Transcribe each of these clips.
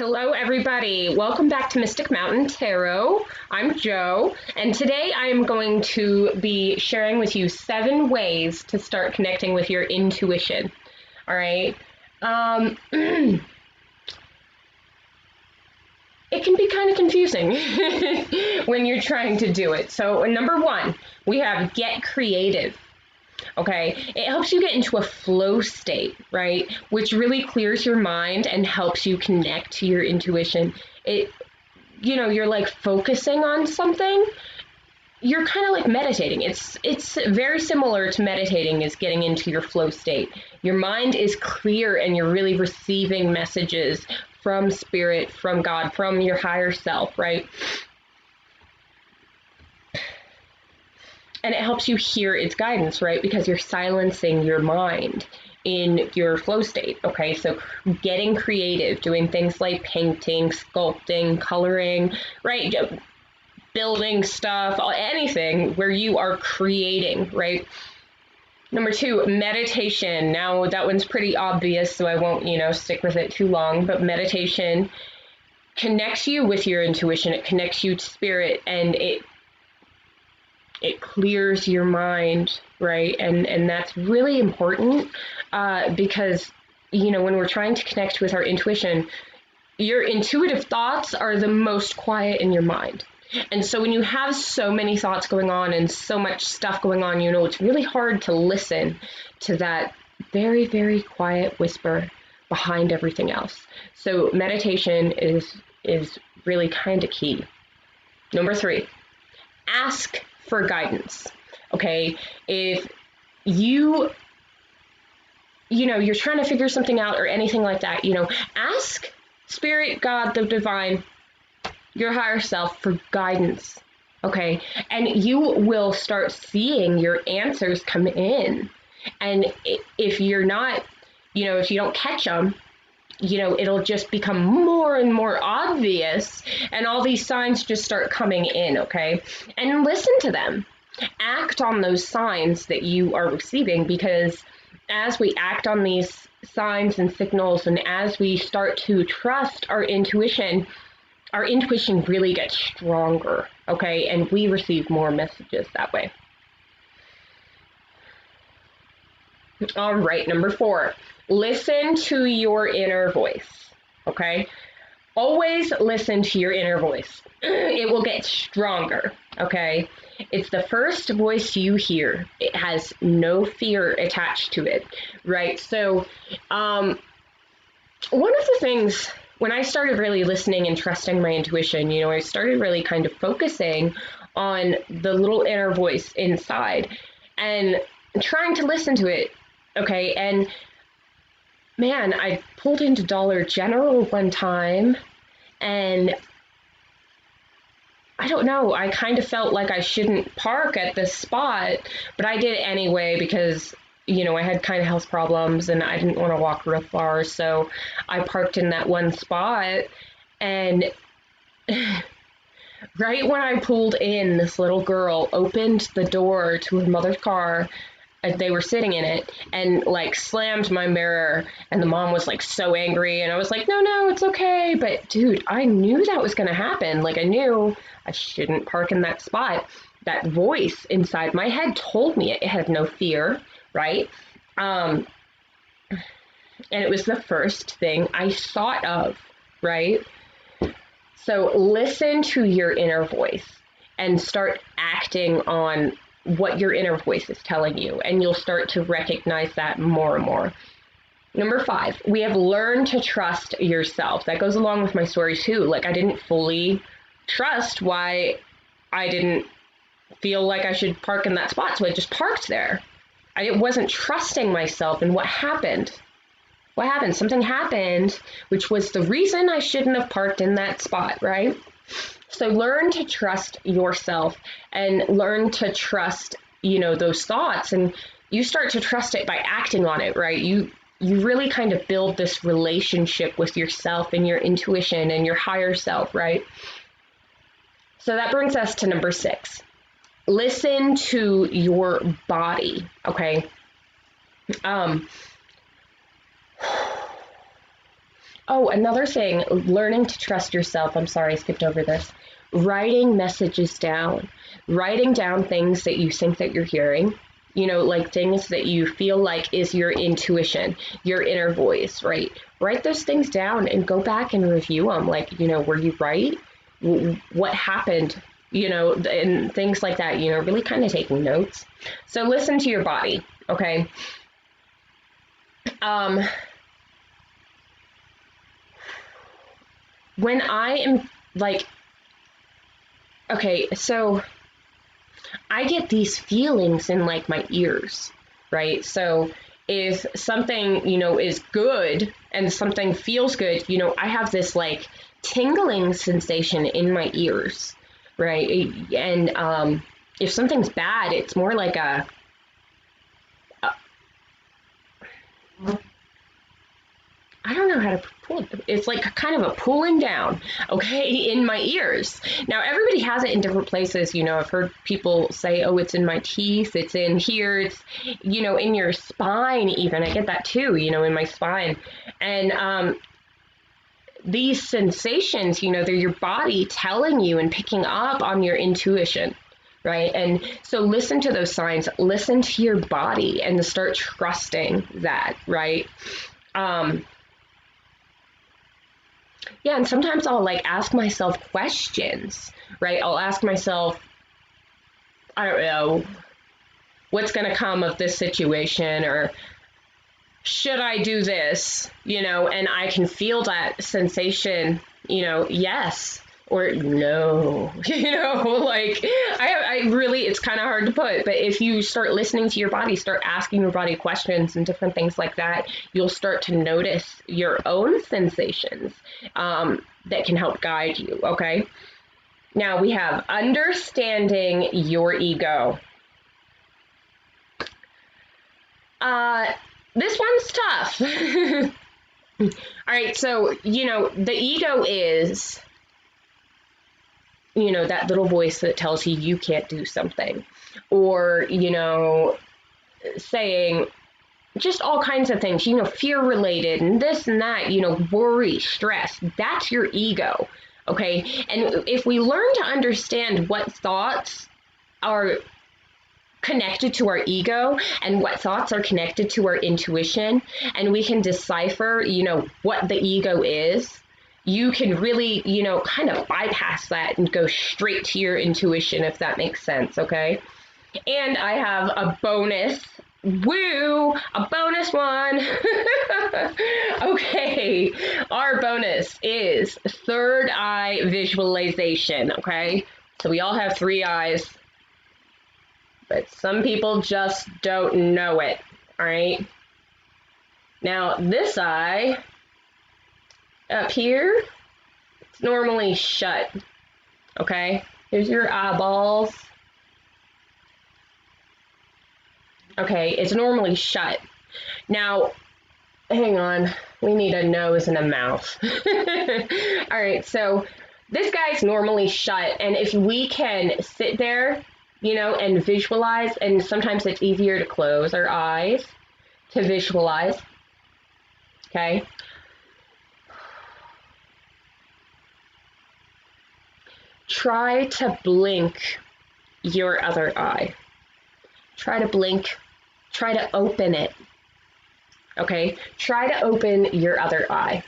Hello, everybody. Welcome back to Mystic Mountain Tarot. I'm Jo, and today I am going to be sharing with you 7 ways to start connecting with your intuition. All right. It can be kind of confusing when you're trying to do it. So, number 1, we have get creative. Okay, it helps you get into a flow state, right? Which really clears your mind and helps you connect to your intuition. You're like focusing on something. You're kind of like meditating. It's very similar to meditating is getting into your flow state. Your mind is clear and you're really receiving messages from spirit, from God, from your higher self, right? And it helps you hear its guidance, right? Because you're silencing your mind in your flow state, okay? So getting creative, doing things like painting, sculpting, coloring, right? Building stuff, anything where you are creating, right? Number 2, meditation. Now that one's pretty obvious, so I won't, stick with it too long, but meditation connects you with your intuition. It connects you to spirit, and it clears your mind, right? And that's really important because, when we're trying to connect with our intuition, your intuitive thoughts are the most quiet in your mind. And so when you have so many thoughts going on and so much stuff going on, it's really hard to listen to that very, very quiet whisper behind everything else. So meditation is really kind of key. Number 3, ask for guidance. Okay, if you're trying to figure something out or anything like that, ask spirit, God, the divine, your higher self for guidance. Okay, and you will start seeing your answers come in. And if you're not, if you don't catch them, it'll just become more and more obvious, and all these signs just start coming in, okay? And listen to them. Act on those signs that you are receiving, because as we act on these signs and signals, and as we start to trust our intuition really gets stronger, okay? And we receive more messages that way. All right, number 4, listen to your inner voice, okay? Always listen to your inner voice. It will get stronger, okay? It's the first voice you hear. It has no fear attached to it, right? So one of the things, when I started really listening and trusting my intuition, I started really kind of focusing on the little inner voice inside and trying to listen to it. Okay, and man, I pulled into Dollar General one time, and I don't know, I kind of felt like I shouldn't park at this spot, but I did it anyway because, I had kind of health problems and I didn't want to walk real far, so I parked in that one spot, and right when I pulled in, this little girl opened the door to her mother's car. They were sitting in it, and like slammed my mirror, and the mom was like so angry, and I was like, no, it's okay. But dude, I knew that was going to happen. Like, I knew I shouldn't park in that spot. That voice inside my head told me it had no fear, right? And it was the first thing I thought of, right? So listen to your inner voice and start acting on what your inner voice is telling you, and you'll start to recognize that more and more. Number 5, we have learned to trust yourself. That goes along with my story too. Like, I didn't fully trust why I didn't feel like I should park in that spot, so I just parked there. I wasn't trusting myself, and what happened? Something happened, which was the reason I shouldn't have parked in that spot, right? So learn to trust yourself and learn to trust, those thoughts, and you start to trust it by acting on it, right? You really kind of build this relationship with yourself and your intuition and your higher self, right? So that brings us to number 6. Listen to your body, okay? Oh, another thing, learning to trust yourself. I'm sorry, I skipped over this. Writing messages down. Writing down things that you think that you're hearing, like things that you feel like is your intuition, your inner voice, right? Write those things down and go back and review them. Like, were you right? What happened? And things like that, really kind of taking notes. So listen to your body, okay? Um, when I am like, okay, so I get these feelings in like my ears, right? So if something, is good and something feels good, I have this like tingling sensation in my ears, right? And if something's bad, it's more like a I don't know how to pull it. It's like kind of a pulling down, okay, in my ears. Now, everybody has it in different places. I've heard people say, oh, it's in my teeth, it's in here, it's, in your spine, even. I get that too, in my spine. And these sensations, they're your body telling you and picking up on your intuition. Right. And so listen to those signs, listen to your body and start trusting that. Right. Um, Yeah, and sometimes I'll like ask myself questions, right? I'll ask myself, I don't know, what's going to come of this situation, or should I do this, and I can feel that sensation, yes or no, like I really, it's kind of hard to put, but if you start listening to your body, start asking your body questions and different things like that, you'll start to notice your own sensations that can help guide you, okay? Now we have understanding your ego. Uh, this one's tough. All right, so, the ego is, that little voice that tells you you can't do something, or, saying just all kinds of things, fear related and this and that, worry, stress. That's your ego, okay? And if we learn to understand what thoughts are connected to our ego and what thoughts are connected to our intuition, and we can decipher, what the ego is, you can really, kind of bypass that and go straight to your intuition, if that makes sense, okay? And I have a bonus. Woo! A bonus one! Okay, our bonus is third eye visualization, okay? So we all have three eyes, but some people just don't know it, all right? Now, this eye up here, it's normally shut, okay? Here's your eyeballs. Okay, it's normally shut. Now, hang on, we need a nose and a mouth. All right, so this guy's normally shut, and if we can sit there, and visualize, and sometimes it's easier to close our eyes to visualize, okay? Try to blink your other eye. Try to blink, try to open it, okay? Try to open your other eye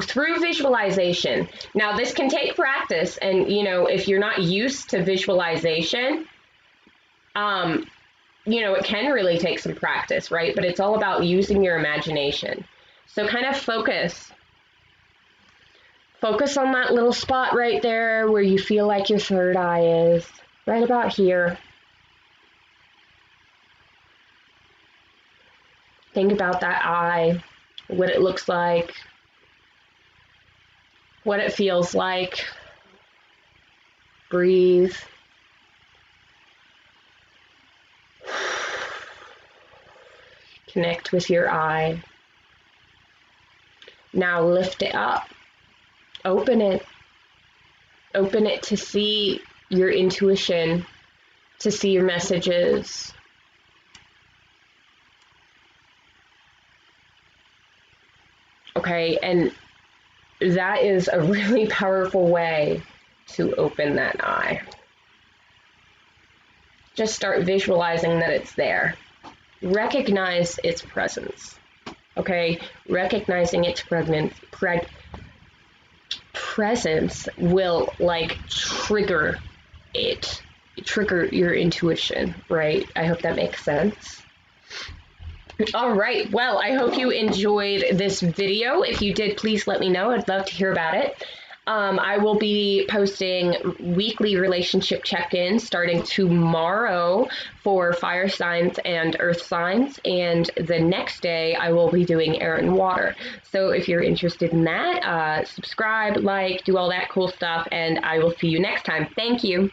through visualization. Now, this can take practice, and if you're not used to visualization, it can really take some practice, right? But it's all about using your imagination. So kind of focus on that little spot right there where you feel like your third eye is, right about here. Think about that eye, what it looks like, what it feels like. Breathe. Connect with your eye. Now lift it up. Open it. Open it to see your intuition, to see your messages. Okay, and that is a really powerful way to open that eye. Just start visualizing that it's there. Recognize its presence. Okay, recognizing its presence will like trigger your intuition, right? I hope that makes sense. All right, well, I hope you enjoyed this video. If you did, please let me know. I'd love to hear about it. I will be posting weekly relationship check-ins starting tomorrow for fire signs and earth signs, and the next day I will be doing air and water. So if you're interested in that, subscribe, like, do all that cool stuff, and I will see you next time. Thank you.